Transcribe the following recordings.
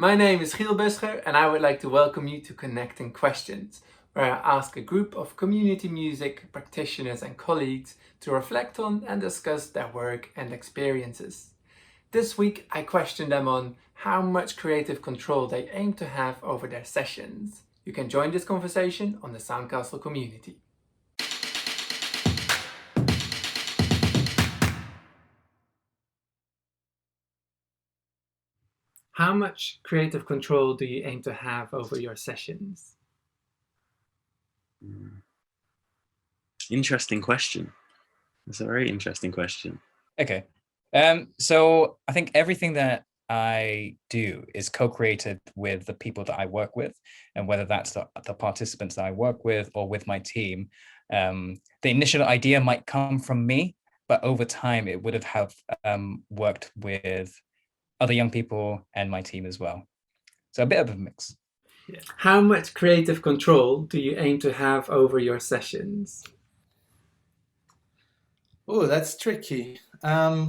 My name is Chiel Busscher and I would like to welcome you to Connecting Questions, where I ask a group of community music practitioners and colleagues to reflect on and discuss their work and experiences. This week I questioned them on how much creative control they aim to have over their sessions. You can join this conversation on the Soundcastle Community. How much creative control do you aim to have over your sessions? Interesting question. It's a very interesting question. Okay. So I think everything that I do is co-created with the people that I work with, and whether that's the participants that I work with or with my team. The initial idea might come from me, but over time it would have worked with other young people and my team as well. So a bit of a mix. Yeah. How much creative control do you aim to have over your sessions? Oh, that's tricky. I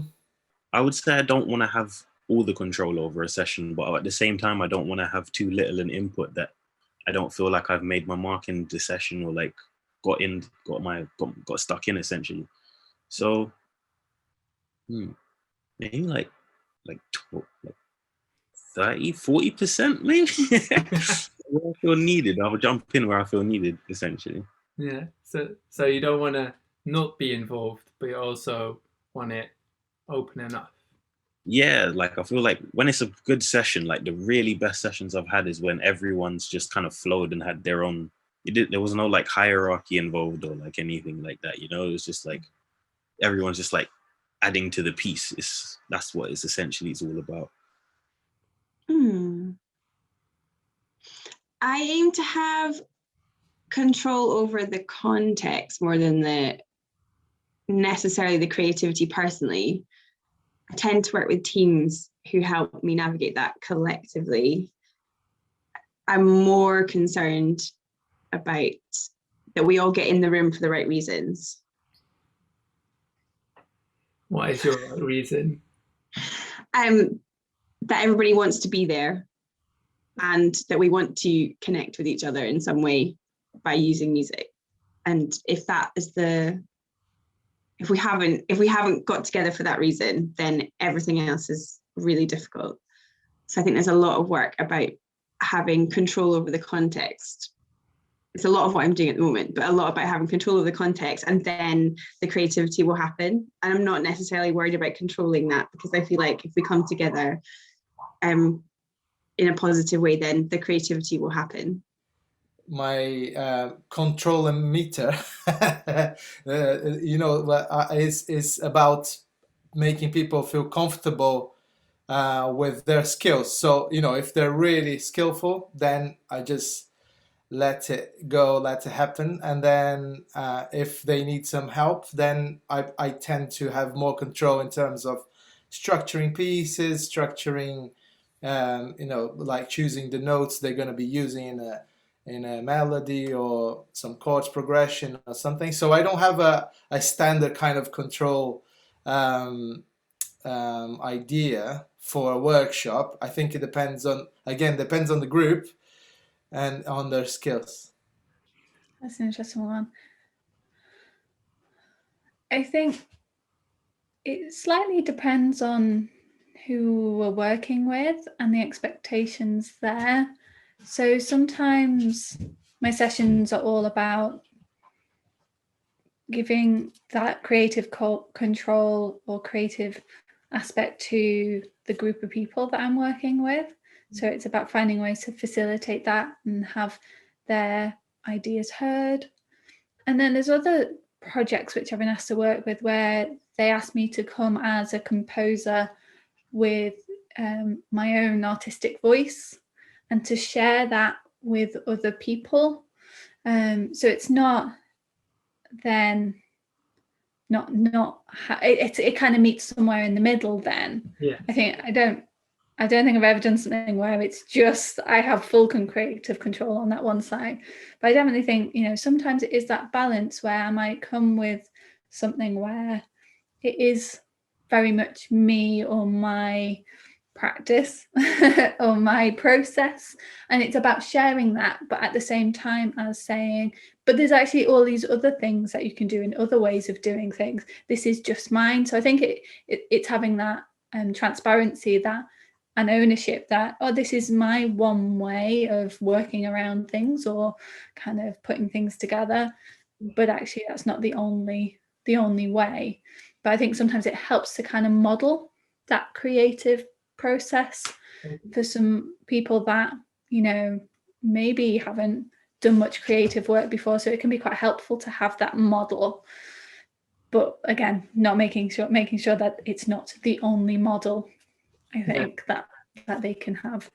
would say I don't want to have all the control over a session, but at the same time, I don't want to have too little an input that I don't feel like I've made my mark in the session or like got stuck in essentially. So maybe like 30-40% maybe. Where I feel needed, I'll jump in where I feel needed essentially. Yeah, so you don't want to not be involved, but you also want it open enough. Yeah, like I feel like when it's a good session, like the really best sessions I've had is when everyone's just kind of flowed and had their own. There was no like hierarchy involved or like anything like that. It was just like everyone's just like adding to the piece. That's what it's essentially all about. I aim to have control over the context more than necessarily the creativity personally. I tend to work with teams who help me navigate that collectively. I'm more concerned about that we all get in the room for the right reasons. What is your reason? That everybody wants to be there and that we want to connect with each other in some way by using music. And if we haven't got together for that reason, then everything else is really difficult. So I think there's a lot of work about having control over the context. It's a lot of what I'm doing at the moment, but a lot about having control of the context, and then the creativity will happen. And I'm not necessarily worried about controlling that, because I feel like if we come together in a positive way, then the creativity will happen. My control and meter, is about making people feel comfortable with their skills. So, if they're really skillful, then I just let it go, let it happen. And then if they need some help, then I tend to have more control in terms of structuring pieces, like choosing the notes they're going to be using in a melody or some chords progression or something. So I don't have a standard kind of control idea for a workshop. I think it depends on the group and on their skills. That's an interesting one. I think it slightly depends on who we're working with and the expectations there. So sometimes my sessions are all about giving that creative control or creative aspect to the group of people that I'm working with. So it's about finding ways to facilitate that and have their ideas heard. And then there's other projects which I've been asked to work with where they ask me to come as a composer with my own artistic voice and to share that with other people. So it's not then it kind of meets somewhere in the middle then. Yeah. I don't think I've ever done something where it's just I have full creative control on that one side. But I definitely think, sometimes it is that balance where I might come with something where it is very much me or my practice or my process, and it's about sharing that, but at the same time as saying, but there's actually all these other things that you can do and other ways of doing things. This is just mine. So I think it's having that transparency, that and ownership, that, oh, this is my one way of working around things or kind of putting things together, but actually that's not the only way. But I think sometimes it helps to kind of model that creative process for some people that, you know, maybe haven't done much creative work before, so it can be quite helpful to have that model. But again, not making sure that it's not the only model, I think, that they can have.